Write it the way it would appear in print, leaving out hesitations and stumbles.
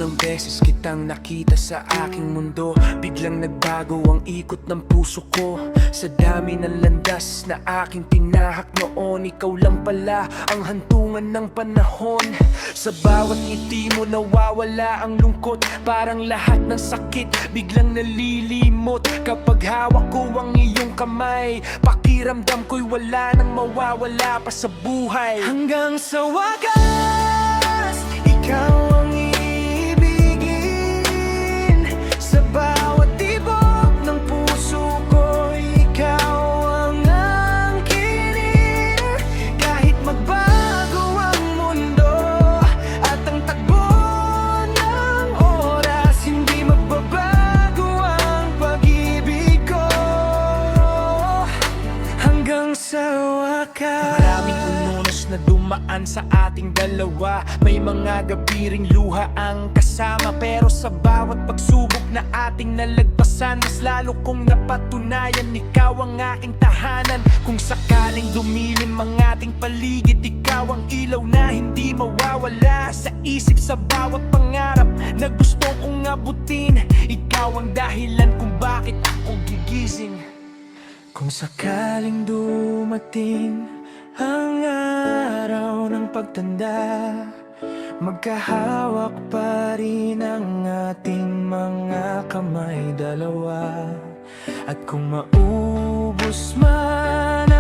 Unang beses kitang nakita sa aking mundo, biglang nagbago ang ikot ng puso ko. Sa dami ng landas na aking tinahak noon, ikaw lang pala ang hantungan ng panahon. Sa bawat ngiti mo nawawala ang lungkot, parang lahat ng sakit biglang nalilimot. Kapag hawak ko ang iyong kamay, pakiramdam ko'y wala nang mawawala pa sa buhay. Hanggang sa wakas, ikaw ang iibigin. Sa bawat tibok ng puso ko, ikaw ang angkinin. Kahit magbago ang mundo at ang takbo ng oras, hindi magbabago ang pag-ibig ko. Hanggang sa wakas. Maraming unos na dumaan sa ating dalawa, may mga gabi ring luha ang kasama. Pero sa bawat pagsubok na ating nalagpasan, mas lalo kong napatunayan ikaw ang aking tahanan. Kung sakaling dumilim ang ating paligid, ikaw ang ilaw na hindi mawawala sa isip. Sa bawat pangarap na gusto kong abutin, ikaw ang dahilan kung bakit ako gigising. Kung sakaling dumating ang araw ng pagtanda, magkahawak pa rin ang ating mga kamay dalawa. At kung maubos man